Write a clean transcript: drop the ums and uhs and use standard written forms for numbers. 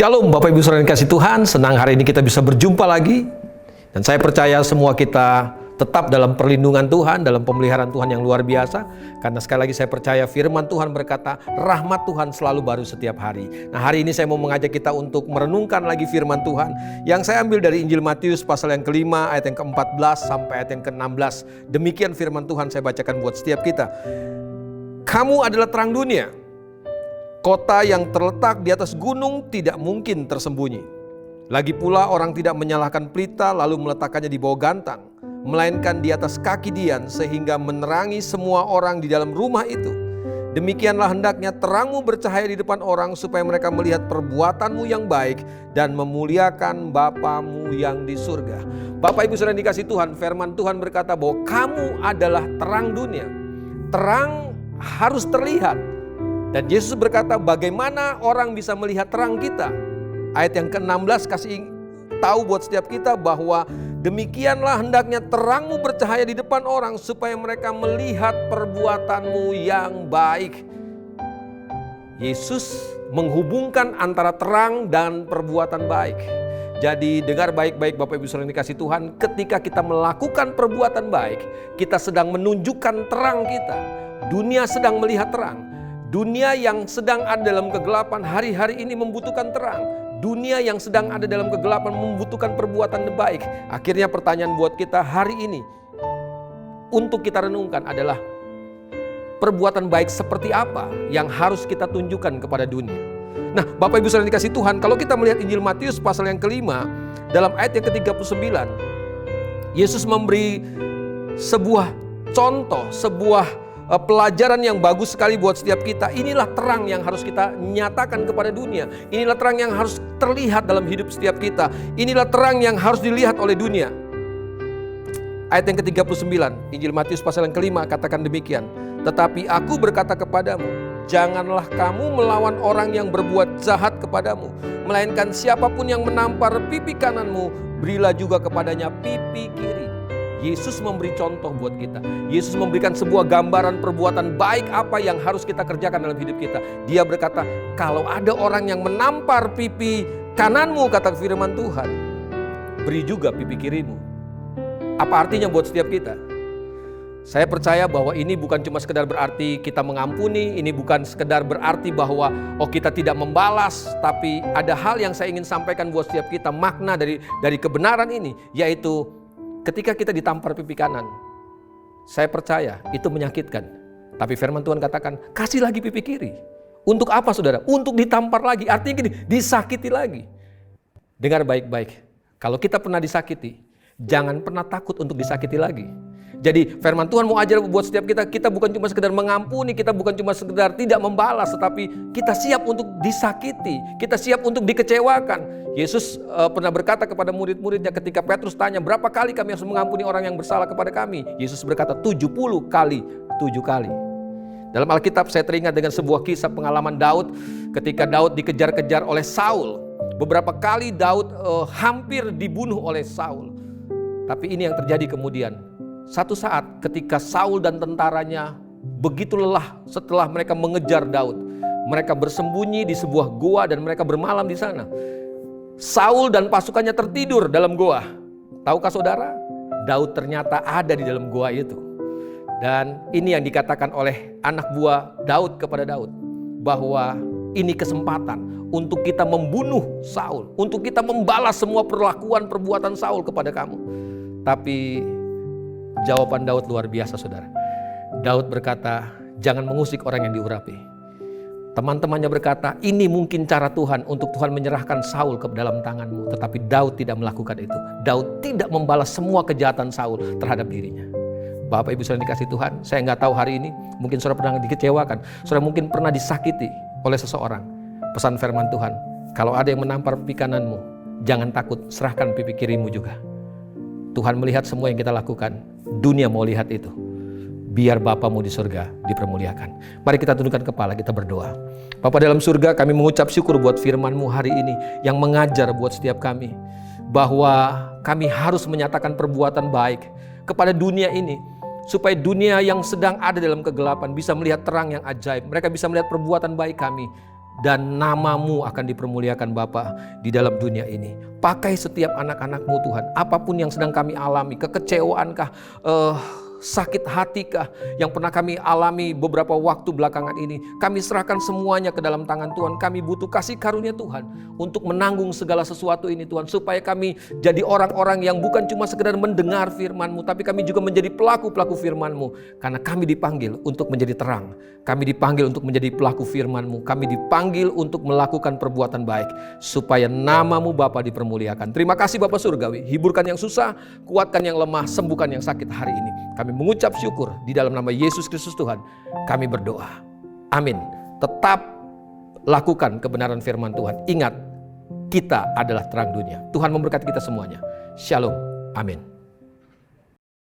Shalom Bapak Ibu Saudara yang dikasihi Tuhan, senang hari ini kita bisa berjumpa lagi. Dan saya percaya semua kita tetap dalam perlindungan Tuhan, dalam pemeliharaan Tuhan yang luar biasa. Karena sekali lagi saya percaya firman Tuhan berkata, rahmat Tuhan selalu baru setiap hari. Nah, hari ini saya mau mengajak kita untuk merenungkan lagi firman Tuhan yang saya ambil dari Injil Matius pasal yang kelima, ayat yang ke-14 sampai ayat yang ke-16. Demikian firman Tuhan saya bacakan buat setiap kita. Kamu adalah terang dunia. Kota yang terletak di atas gunung tidak mungkin tersembunyi. Lagi pula orang tidak menyalakan pelita lalu meletakkannya di bawah gantang, melainkan di atas kaki dian sehingga menerangi semua orang di dalam rumah itu. Demikianlah hendaknya terangmu bercahaya di depan orang supaya mereka melihat perbuatanmu yang baik dan memuliakan Bapamu yang di surga. Bapak Ibu Saudara yang dikasihi Tuhan, firman Tuhan berkata bahwa kamu adalah terang dunia. Terang harus terlihat. Dan Yesus berkata bagaimana orang bisa melihat terang kita. Ayat yang ke-16 kasih tahu buat setiap kita bahwa demikianlah hendaknya terangmu bercahaya di depan orang supaya mereka melihat perbuatanmu yang baik. Yesus menghubungkan antara terang dan perbuatan baik. Jadi dengar baik-baik Bapak Ibu Saudara yang dikasihi Tuhan, ketika kita melakukan perbuatan baik, kita sedang menunjukkan terang kita. Dunia sedang melihat terang. Dunia yang sedang ada dalam kegelapan hari-hari ini membutuhkan terang. Dunia yang sedang ada dalam kegelapan membutuhkan perbuatan baik. Akhirnya pertanyaan buat kita hari ini untuk kita renungkan adalah perbuatan baik seperti apa yang harus kita tunjukkan kepada dunia. Nah, Bapak Ibu Saudara yang dikasihi Tuhan, kalau kita melihat Injil Matius pasal yang kelima, dalam ayat yang ke-39, Yesus memberi sebuah contoh, sebuah pelajaran yang bagus sekali buat setiap kita. Inilah terang yang harus kita nyatakan kepada dunia. Inilah terang yang harus terlihat dalam hidup setiap kita. Inilah terang yang harus dilihat oleh dunia. Ayat yang ke-39, Injil Matius pasal yang kelima katakan demikian. Tetapi aku berkata kepadamu, janganlah kamu melawan orang yang berbuat jahat kepadamu. Melainkan siapapun yang menampar pipi kananmu, berilah juga kepadanya pipi kiri. Yesus memberi contoh buat kita. Yesus memberikan sebuah gambaran perbuatan baik apa yang harus kita kerjakan dalam hidup kita. Dia berkata, kalau ada orang yang menampar pipi kananmu, kata firman Tuhan, beri juga pipi kirimu. Apa artinya buat setiap kita? Saya percaya bahwa ini bukan cuma sekedar berarti kita mengampuni, ini bukan sekedar berarti bahwa kita tidak membalas, tapi ada hal yang saya ingin sampaikan buat setiap kita, makna dari kebenaran ini, yaitu ketika kita ditampar pipi kanan, saya percaya itu menyakitkan. Tapi firman Tuhan katakan, kasih lagi pipi kiri. Untuk apa saudara? Untuk ditampar lagi, artinya gini, disakiti lagi. Dengar baik-baik, kalau kita pernah disakiti, jangan pernah takut untuk disakiti lagi. Jadi firman Tuhan mau ajar buat setiap kita bukan cuma sekedar mengampuni, kita bukan cuma sekedar tidak membalas, tetapi kita siap untuk disakiti, kita siap untuk dikecewakan. Yesus pernah berkata kepada murid-muridnya ketika Petrus tanya, berapa kali kami harus mengampuni orang yang bersalah kepada kami? Yesus berkata 70 kali 7 kali. Dalam Alkitab saya teringat dengan sebuah kisah pengalaman Daud ketika Daud dikejar-kejar oleh Saul. Beberapa kali Daud hampir dibunuh oleh Saul. Tapi ini yang terjadi kemudian. Satu saat ketika Saul dan tentaranya begitu lelah setelah mereka mengejar Daud, mereka bersembunyi di sebuah goa dan mereka bermalam di sana. Saul dan pasukannya tertidur dalam goa. Tahukah saudara? Daud ternyata ada di dalam goa itu. Dan ini yang dikatakan oleh anak buah Daud kepada Daud, bahwa ini kesempatan untuk kita membunuh Saul, untuk kita membalas semua perbuatan Saul kepada kamu. Tapi jawaban Daud luar biasa saudara. Daud berkata, jangan mengusik orang yang diurapi. Teman-temannya berkata, ini mungkin cara Tuhan untuk Tuhan menyerahkan Saul ke dalam tanganmu. Tetapi Daud tidak melakukan itu. Daud tidak membalas semua kejahatan Saul terhadap dirinya. Bapak Ibu Saudara dikasihi Tuhan, saya nggak tahu hari ini, mungkin saudara pernah dikecewakan, saudara mungkin pernah disakiti oleh seseorang. Pesan firman Tuhan, kalau ada yang menampar pipi kananmu, jangan takut, serahkan pipi kirimu juga. Tuhan melihat semua yang kita lakukan. Dunia mau lihat itu. Biar Bapamu di surga dipermuliakan. Mari kita tundukkan kepala, kita berdoa. Bapa dalam surga, kami mengucap syukur buat firman-Mu hari ini yang mengajar buat setiap kami. Bahwa kami harus menyatakan perbuatan baik kepada dunia ini. Supaya dunia yang sedang ada dalam kegelapan bisa melihat terang yang ajaib. Mereka bisa melihat perbuatan baik kami. dan nama-Mu akan dipermuliakan Bapa di dalam dunia ini. Pakai setiap anak-anak-Mu Tuhan, apapun yang sedang kami alami, kekecewaankah, sakit hatikah yang pernah kami alami beberapa waktu belakangan ini, kami serahkan semuanya ke dalam tangan Tuhan. Kami butuh kasih karunia Tuhan untuk menanggung segala sesuatu ini Tuhan, supaya kami jadi orang-orang yang bukan cuma sekedar mendengar firman-Mu, tapi kami juga menjadi pelaku-pelaku firman-Mu. Karena kami dipanggil untuk menjadi terang, kami dipanggil untuk menjadi pelaku firman-Mu, kami dipanggil untuk melakukan perbuatan baik, supaya nama-Mu Bapa dipermuliakan. Terima kasih Bapa Surgawi, hiburkan yang susah, kuatkan yang lemah, sembuhkan yang sakit hari ini. Kami mengucap syukur di dalam nama Yesus Kristus Tuhan, kami berdoa. Amin. Tetap lakukan kebenaran firman Tuhan. Ingat, kita adalah terang dunia. Tuhan memberkati kita semuanya. Shalom. Amin.